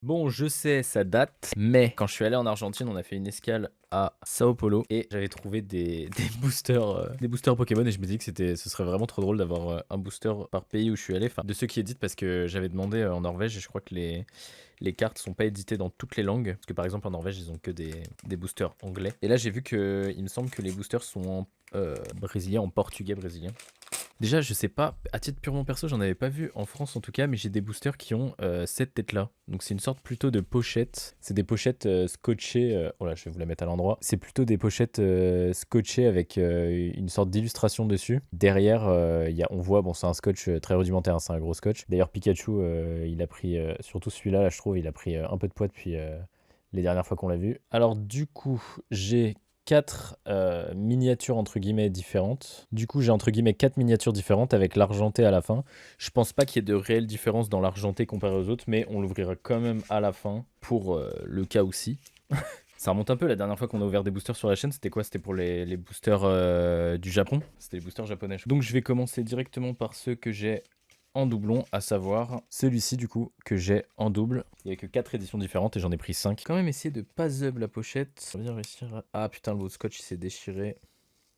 Bon, je sais, ça date, mais quand je suis allé en Argentine, on a fait une escale à Sao Paulo et j'avais trouvé des boosters Pokémon et je me dis que ce serait vraiment trop drôle d'avoir un booster par pays où je suis allé, enfin de ceux qui éditent parce que j'avais demandé en Norvège et je crois que les cartes sont pas éditées dans toutes les langues parce que par exemple en Norvège ils ont que des boosters anglais et là j'ai vu que il me semble que les boosters sont en brésilien, en portugais brésilien. Déjà, je sais pas, à titre purement perso, j'en avais pas vu en France en tout cas, mais j'ai des boosters qui ont cette tête-là. Donc c'est une sorte plutôt de pochette. C'est des pochettes scotchées. Oh là, je vais vous la mettre à l'endroit. C'est plutôt des pochettes scotchées avec une sorte d'illustration dessus. Derrière, on voit, bon, c'est un scotch très rudimentaire, hein, c'est un gros scotch. D'ailleurs, Pikachu, il a pris, surtout celui-là, là, je trouve, il a pris un peu de poids depuis les dernières fois qu'on l'a vu. Alors, du coup, j'ai 4 miniatures entre guillemets différentes. Du coup, j'ai entre guillemets 4 miniatures différentes avec l'argenté à la fin. Je pense pas qu'il y ait de réelle différence dans l'argenté comparé aux autres, mais on l'ouvrira quand même à la fin pour le cas aussi. Ça remonte un peu la dernière fois qu'on a ouvert des boosters sur la chaîne. C'était quoi? C'était pour les boosters du Japon. C'était les boosters japonais. Donc je vais commencer directement par ceux que j'ai en doublon, à savoir celui-ci du coup que j'ai en double. Il y avait que 4 éditions différentes et j'en ai pris 5. Quand même essayer de pas zub la pochette. On va bien réussir à... Ah putain, le beau scotch il s'est déchiré.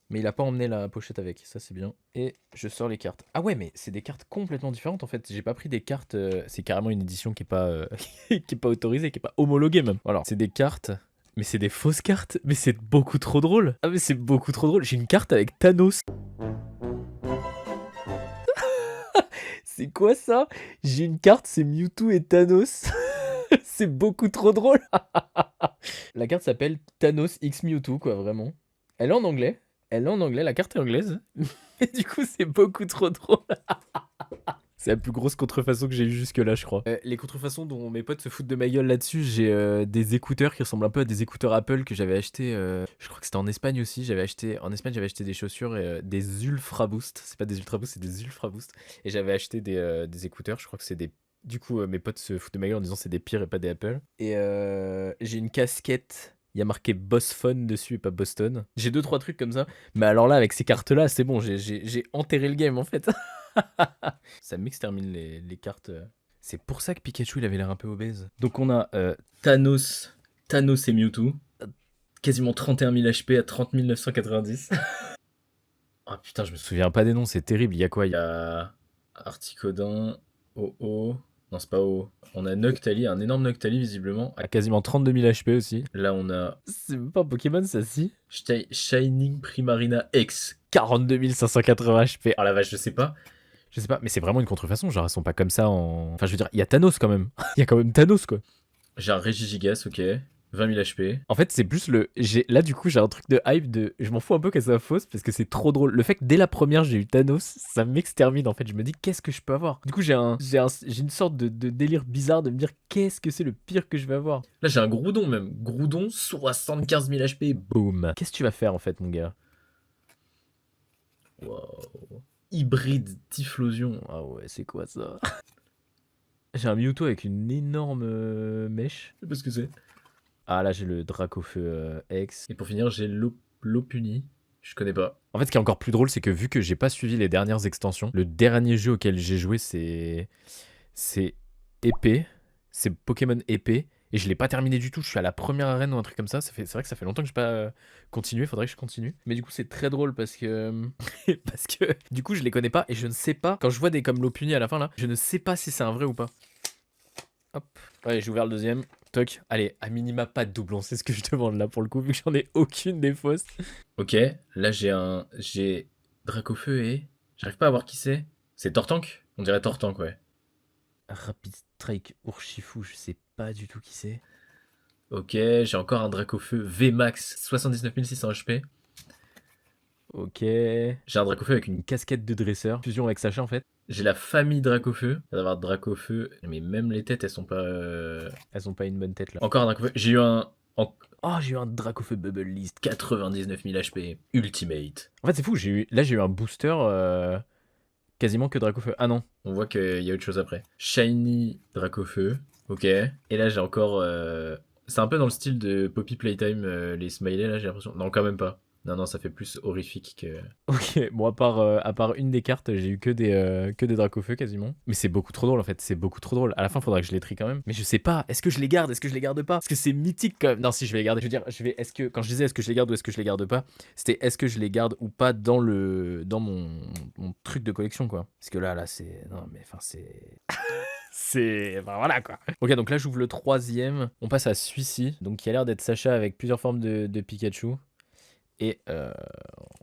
Mais il a pas emmené la pochette avec, ça c'est bien. Et je sors les cartes. Ah ouais, mais c'est des cartes complètement différentes en fait. J'ai pas pris des cartes. C'est carrément une édition qui est pas, qui est pas autorisée, qui est pas homologuée même. Voilà, c'est des cartes. Mais c'est des fausses cartes. Mais c'est beaucoup trop drôle. Ah mais c'est beaucoup trop drôle. J'ai une carte avec Thanos. C'est quoi ça? J'ai une carte, c'est Mewtwo et Thanos. C'est beaucoup trop drôle. La carte s'appelle Thanos X Mewtwo, quoi, vraiment. Elle est en anglais. Elle est en anglais, la carte est anglaise. Mais du coup, c'est beaucoup trop drôle. C'est la plus grosse contrefaçon que j'ai eue jusque-là, je crois. Les contrefaçons dont mes potes se foutent de ma gueule là-dessus, j'ai des écouteurs qui ressemblent un peu à des écouteurs Apple que j'avais acheté. Je crois que c'était en Espagne aussi. En Espagne, j'avais acheté des chaussures et des Ultra Boost. C'est pas des Ultra Boost, c'est des Ultra Boost. Et j'avais acheté des écouteurs. Je crois que c'est des. Du coup, mes potes se foutent de ma gueule en disant c'est des pires et pas des Apple. Et j'ai une casquette. Il y a marqué Boss Phone dessus et pas Boston. J'ai deux trois trucs comme ça. Mais alors là, avec ces cartes-là, c'est bon. J'ai enterré le game en fait. Ça m'extermine les cartes. C'est pour ça que Pikachu il avait l'air un peu obèse. Donc on a Thanos et Mewtwo. Quasiment 31 000 HP à 30 990. Ah putain, je me souviens pas des noms, c'est terrible. Il y a quoi? Il y a Articodin, Oh. Non, c'est pas Oh. On a Noctali, un énorme Noctali visiblement, à quasiment 32 000 HP aussi. Là, on a. C'est même pas un Pokémon, ça, si? Shining Primarina X, 42 580 HP. Oh la vache, je sais pas. Je sais pas, mais c'est vraiment une contrefaçon. Genre, elles sont pas comme ça en. Enfin, je veux dire, il y a Thanos quand même. Il y a quand même Thanos, quoi. J'ai un Regigigas, ok. 20 000 HP. En fait, c'est plus le. Là, du coup, j'ai un truc de hype de. Je m'en fous un peu qu'elle soit fausse parce que c'est trop drôle. Le fait que dès la première, j'ai eu Thanos, ça m'extermine en fait. Je me dis, qu'est-ce que je peux avoir? Du coup, j'ai une sorte de délire bizarre de me dire, qu'est-ce que c'est le pire que je vais avoir? Là, j'ai un Groudon même. Groudon, 75 000 HP. Boum. Qu'est-ce que tu vas faire en fait, mon gars? Wow. Hybride Typhlosion. Ah ouais, c'est quoi ça? J'ai un Mewtwo avec une énorme mèche. Je sais pas ce que c'est. Ah là, j'ai le Dracofeu X. Et pour finir, j'ai Lopunny. Je connais pas. En fait, ce qui est encore plus drôle, c'est que vu que j'ai pas suivi les dernières extensions, le dernier jeu auquel j'ai joué, c'est épée. C'est Pokémon épée. Et je l'ai pas terminé du tout. Je suis à la première arène ou un truc comme ça. C'est vrai que ça fait longtemps que j'ai pas continué. Faudrait que je continue. Mais du coup, c'est très drôle parce que. Parce que du coup, je les connais pas. Et je ne sais pas. Quand je vois des comme Lopunny à la fin là, je ne sais pas si c'est un vrai ou pas. Hop. Ouais, j'ai ouvert le deuxième. Toc. Allez, à minima, pas de doublon. C'est ce que je demande là pour le coup, vu que j'en ai aucune des fausses. Ok. Là, j'ai Dracofeu et. J'arrive pas à voir qui c'est. C'est Tortank? On dirait Tortank, ouais. Rapid Strike Urshifu, je sais pas du tout qui c'est. Ok, j'ai encore un Dracofeu VMAX, 79 600 HP. Ok. J'ai un Dracofeu avec une casquette de dresseur. Fusion avec Sacha en fait. J'ai la famille Dracofeu. Il va y avoir Dracofeu. Mais même les têtes, elles sont pas. Elles ont pas une bonne tête là. Encore un Dracofeu. J'ai eu un. Oh, j'ai eu un Dracofeu Bubble List. 99 000 HP. Ultimate. En fait, c'est fou. Là, j'ai eu un booster. Quasiment que Dracofeu. Ah non. On voit qu'il y a autre chose après. Shiny Dracofeu. Ok. Et là, j'ai encore. C'est un peu dans le style de Poppy Playtime, les smileys là, j'ai l'impression. Non, quand même pas. Non, non, ça fait plus horrifique que... Ok, bon, à part une des cartes, j'ai eu que des Dracofeu quasiment. Mais c'est beaucoup trop drôle en fait, c'est beaucoup trop drôle. À la fin, faudra que je les trie quand même. Mais je sais pas, est-ce que je les garde, est-ce que je les garde pas? Parce que c'est mythique quand même. Non, si, je vais les garder. Je veux dire, est-ce que, quand je disais est-ce que je les garde ou est-ce que je les garde pas, c'était est-ce que je les garde ou pas dans mon truc de collection quoi. Parce que là, c'est. Non, mais enfin, c'est. C'est. Enfin, voilà quoi. Ok, donc là, j'ouvre le troisième. On passe à celui-ci, donc qui a l'air d'être Sacha avec plusieurs formes de Pikachu. Et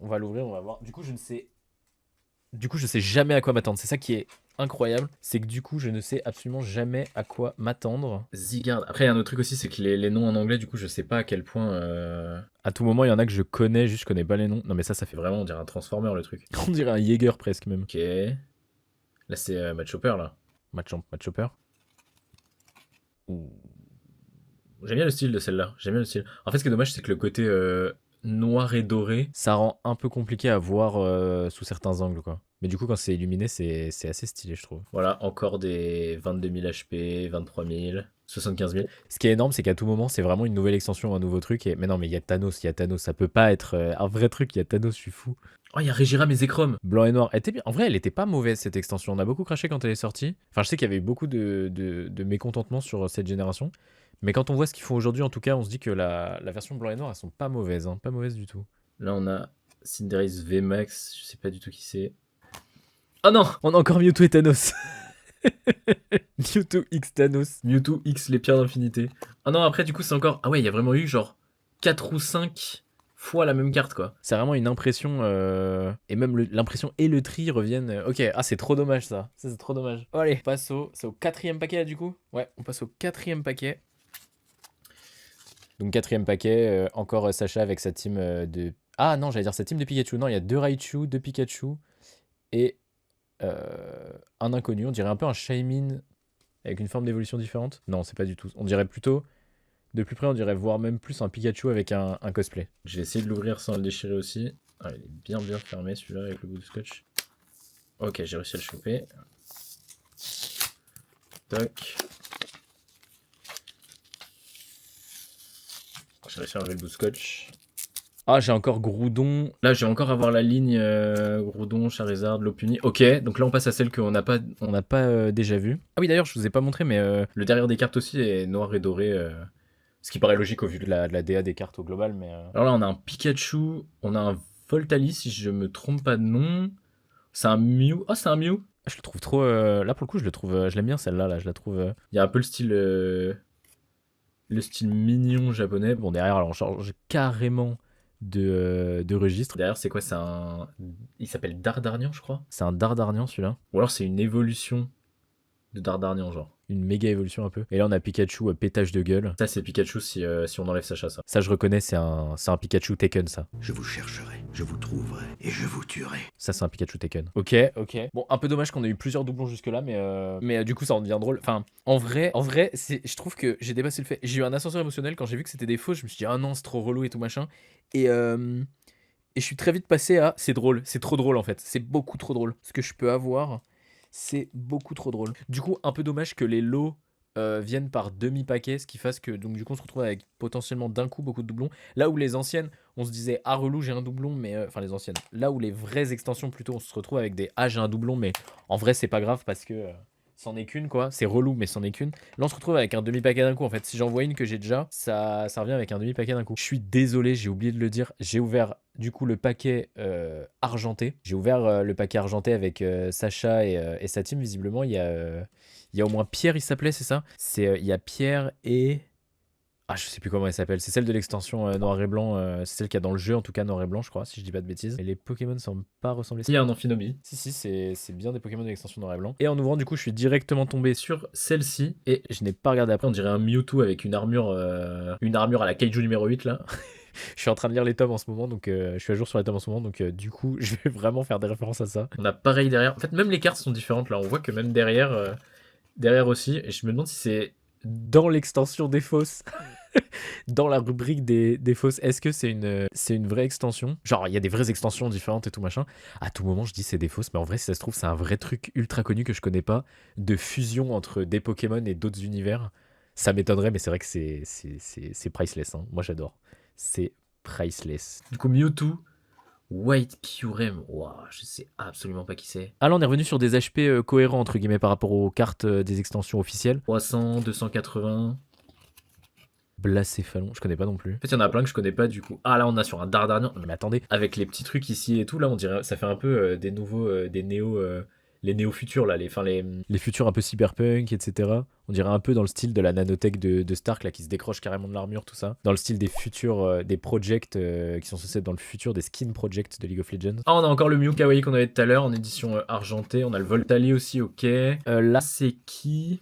on va l'ouvrir, on va voir. Du coup, je sais jamais à quoi m'attendre. C'est ça qui est incroyable. C'est que du coup, je ne sais absolument jamais à quoi m'attendre. Zygarde. Après, il y a un autre truc aussi, c'est que les noms en anglais, du coup, je sais pas à quel point... À tout moment, il y en a que je connais, juste je connais pas les noms. Non, mais ça fait vraiment, on dirait un Transformer, le truc. on dirait un Jaeger presque même. Ok. Là, c'est Mad Chopper, là. Match Chopper. Ouh. J'aime bien le style de celle-là. J'aime bien le style. En fait, ce qui est dommage, c'est que le côté noir et doré... Ça rend un peu compliqué à voir sous certains angles, quoi. Mais du coup, quand c'est illuminé, c'est assez stylé, je trouve. Voilà, encore des 22 000 HP, 23 000, 75 000. Ce qui est énorme, c'est qu'à tout moment, c'est vraiment une nouvelle extension, un nouveau truc. Mais non, mais il y a Thanos, ça peut pas être un vrai truc, il y a Thanos, je suis fou. Oh, il y a Regiram et Zekrom. Blanc et noir. Elle était bien. En vrai, elle était pas mauvaise cette extension. On a beaucoup craché quand elle est sortie. Enfin, je sais qu'il y avait eu beaucoup de mécontentement sur cette génération. Mais quand on voit ce qu'ils font aujourd'hui, en tout cas, on se dit que la version blanc et noir, elles sont pas mauvaises. Hein. Pas mauvaises du tout. Là, on a Cinderace VMAX. Je sais pas du tout qui c'est. Oh non! On a encore Mewtwo et Thanos. Mewtwo X Thanos. Mewtwo X, les pierres d'infinité. Ah non, après, du coup, c'est encore. Ah ouais, il y a vraiment eu genre 4 ou 5 fois la même carte, quoi. C'est vraiment une impression. Et même l'impression et le tri reviennent. Ok, ah, c'est trop dommage ça. Ça, c'est trop dommage. Oh, allez, on passe c'est au quatrième paquet là, du coup. Ouais, on passe au quatrième paquet. Donc, quatrième paquet, encore Sacha avec sa team de. Ah non, j'allais dire sa team de Pikachu. Non, il y a deux Raichu, deux Pikachu et un inconnu. On dirait un peu un Shaymin avec une forme d'évolution différente. Non, c'est pas du tout. On dirait plutôt. De plus près, on dirait voir même plus un Pikachu avec un cosplay. Je vais essayer de l'ouvrir sans le déchirer aussi. Ah, il est bien bien fermé celui-là avec le bout de scotch. Ok, j'ai réussi à le choper. Toc. J'ai réussi à enlever le bout de scotch. Ah, j'ai encore Groudon. Là, je vais encore avoir la ligne Groudon, Charizard, Lopunny. Ok, donc là, on passe à celle qu'on n'a pas... On n'a pas déjà vue. Ah oui, d'ailleurs, je vous ai pas montré, mais Le derrière des cartes aussi est noir et doré. Ce qui paraît logique au vu de la DA des cartes au global, mais... Alors là, on a un Pikachu, on a un Voltali, si je me trompe pas de nom. C'est un Mew. Oh, c'est un Mew. Je le trouve trop... Là, pour le coup, je le trouve... je l'aime bien, celle-là, là. Je la trouve... Il y a un peu le style... Le style mignon japonais. Bon, derrière, alors, on change carrément de registre. Derrière, c'est quoi? C'est un... Il s'appelle Dardarnian, je crois. C'est un Dardarnian, celui-là. Ou alors c'est une évolution de Dardarnian, genre. Une méga évolution un peu. Et là, on a Pikachu pétage de gueule. Ça, c'est Pikachu si on enlève Sacha, ça. Ça, je reconnais, c'est un Pikachu Taken, ça. Je vous chercherai, je vous trouverai et je vous tuerai. Ça, c'est un Pikachu Taken. Ok, ok. Bon, un peu dommage qu'on ait eu plusieurs doublons jusque-là, mais du coup, ça en devient drôle. Enfin, en vrai, je trouve que j'ai dépassé le fait. J'ai eu un ascenseur émotionnel quand j'ai vu que c'était des faux. Je me suis dit, ah non, c'est trop relou et tout machin. Et je suis très vite passé à, c'est drôle, c'est trop drôle en fait. C'est beaucoup trop drôle. Ce que je peux avoir, c'est beaucoup trop drôle. Du coup, un peu dommage que les lots viennent par demi-paquet, ce qui fasse que donc du coup on se retrouve avec potentiellement d'un coup beaucoup de doublons. Là où les anciennes, on se disait ah relou j'ai un doublon, mais enfin les anciennes. Là où les vraies extensions plutôt, on se retrouve avec des ah j'ai un doublon, mais en vrai c'est pas grave parce que c'en est qu'une quoi. C'est relou mais c'en est qu'une. Là on se retrouve avec un demi-paquet d'un coup en fait. Si j'en vois une que j'ai déjà, ça revient avec un demi-paquet d'un coup. Je suis désolé, j'ai oublié de le dire. J'ai ouvert du coup le paquet argenté. J'ai ouvert le paquet argenté avec Sacha et sa team. Visiblement il y a au moins Pierre, il s'appelait, c'est ça? Il y a Pierre et... Ah, je sais plus comment elle s'appelle. C'est celle de l'extension noir et blanc. C'est celle qu'il y a dans le jeu, en tout cas noir et blanc, je crois, si je dis pas de bêtises. Et les Pokémon semblent pas ressembler. Il y a un Amphinobie. Si, c'est bien des Pokémon de l'extension noir et blanc. Et en ouvrant, du coup, je suis directement tombé sur celle-ci. Et je n'ai pas regardé après. On dirait un Mewtwo avec une armure à la Kaiju numéro 8, là. Je suis en train de lire les tomes en ce moment, donc je suis à jour sur les tomes en ce moment, donc du coup, je vais vraiment faire des références à ça. On a pareil derrière. En fait, même les cartes sont différentes, là. On voit que même derrière aussi. Et je me demande si c'est dans l'extension des fausses. Dans la rubrique des fausses, est-ce que c'est une vraie extension? Genre, il y a des vraies extensions différentes et tout machin. À tout moment, je dis c'est des fausses, mais en vrai, si ça se trouve, c'est un vrai truc ultra connu que je connais pas, de fusion entre des Pokémon et d'autres univers. Ça m'étonnerait, mais c'est vrai que c'est priceless. Hein. Moi, j'adore. C'est priceless. Du coup, Mewtwo, White Kyurem, waouh, je sais absolument pas qui c'est. Ah là, on est revenu sur des HP cohérents, entre guillemets, par rapport aux cartes des extensions officielles. 300, 280. Blacéphalon, je connais pas non plus. En fait, il y en a plein que je connais pas du coup. Ah là, on a sur un Dardarnian. Mais attendez, Avec les petits trucs ici et tout, là, on dirait, ça fait un peu des nouveaux, des néo, les néo futurs là, les futurs un peu cyberpunk, etc. On dirait un peu dans le style de la nanotech de Stark, là, qui se décroche carrément de l'armure, tout ça. Dans le style des futurs, des projects qui sont censés être dans le futur, des skin projects de League of Legends. Ah, on a encore le Mew Kawaii qu'on avait tout à l'heure en édition argentée. On a le Voltali aussi, ok. Là, c'est qui?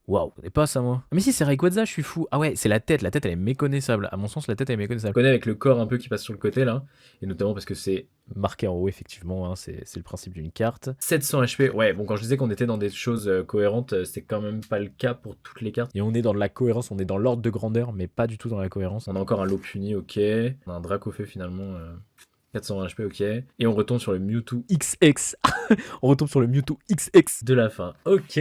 Waouh, je connais pas ça, moi. Mais si, c'est Rayquaza, je suis fou. Ah ouais, c'est la tête elle est méconnaissable. À mon sens, la tête, elle est On méconnaissable. connaît avec le corps un peu qui passe sur le côté là. Et notamment parce que c'est Marqué en haut, effectivement, hein, c'est le principe d'une carte. 700 HP. Ouais, bon, quand je disais qu'on était dans des choses cohérentes, c'est quand même pas le cas pour toutes les cartes. Et on est dans de la cohérence, on est dans l'ordre de grandeur, mais pas du tout dans la cohérence. On a encore un Lopunny, ok. On a un Dracofeu finalement. 420 HP, ok. Et on retombe sur le Mewtwo XX. On retombe sur le Mewtwo XX. de la fin. Ok.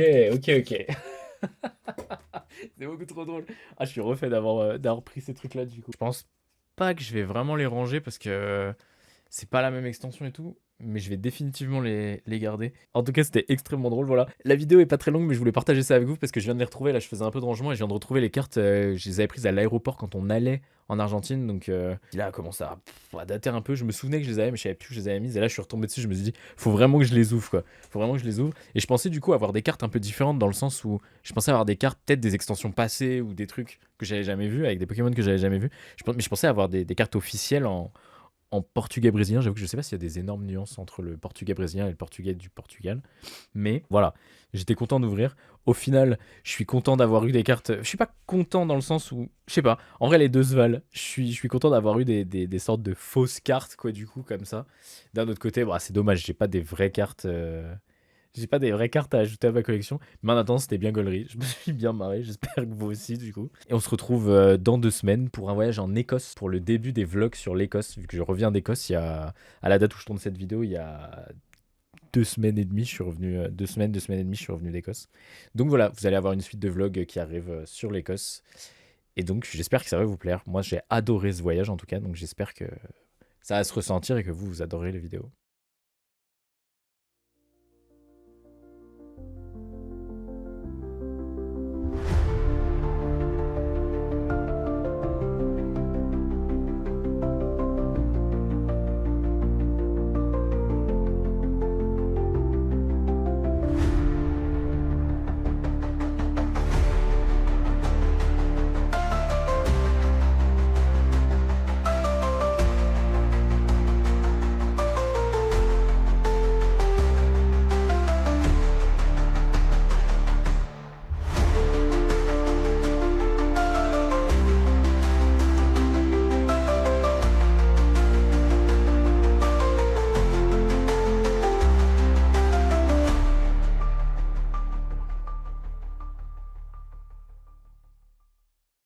C'est beaucoup trop drôle. Ah, je suis refait d'avoir pris ces trucs-là, du coup. Je pense pas que je vais vraiment les ranger parce que c'est pas la même extension et tout. Mais je vais définitivement les garder. En tout cas, c'était extrêmement drôle, voilà. La vidéo est pas très longue, mais je voulais partager ça avec vous parce que je viens de les retrouver. Là, je faisais un peu de rangement et je viens de retrouver les cartes. Je les avais prises à l'aéroport quand on allait en Argentine. Donc là, comment ça à dater un peu. Je me souvenais que je les avais, mais je savais plus que je les avais mises. Et là, je suis retombé dessus. Je me suis dit, faut vraiment que je les ouvre, quoi. Faut vraiment que je les ouvre. Et je pensais du coup avoir des cartes un peu différentes dans le sens où je pensais avoir des cartes, peut-être des extensions passées ou des trucs que j'avais jamais vus avec des Pokémon que j'avais jamais vus. Mais je pensais avoir des cartes officielles en portugais brésilien. J'avoue que je sais pas s'il y a des énormes nuances entre le portugais brésilien et le portugais du Portugal. Mais voilà, j'étais content d'ouvrir. Au final, je suis content d'avoir eu des cartes. Je suis pas content dans le sens où, je sais pas, en vrai les deux se valent. Je suis content d'avoir eu des sortes de fausses cartes, quoi, du coup, comme ça. D'un autre côté, bah, c'est dommage, j'ai pas des vraies cartes. J'ai pas des vraies cartes à ajouter à ma collection. Mais en attendant, c'était bien gaulerie. Je me suis bien marré. J'espère que vous aussi, du coup. Et on se retrouve dans 2 semaines pour un voyage en Écosse. Pour le début des vlogs sur l'Écosse. Vu que je reviens d'Écosse, à la date où je tourne cette vidéo, il y a 2 semaines et demie. Je suis revenu. 2 semaines et demie, je suis revenu d'Écosse. Donc voilà, vous allez avoir une suite de vlogs qui arrive sur l'Écosse. Et donc, j'espère que ça va vous plaire. Moi, j'ai adoré ce voyage en tout cas. Donc, j'espère que ça va se ressentir et que vous adorez les vidéos.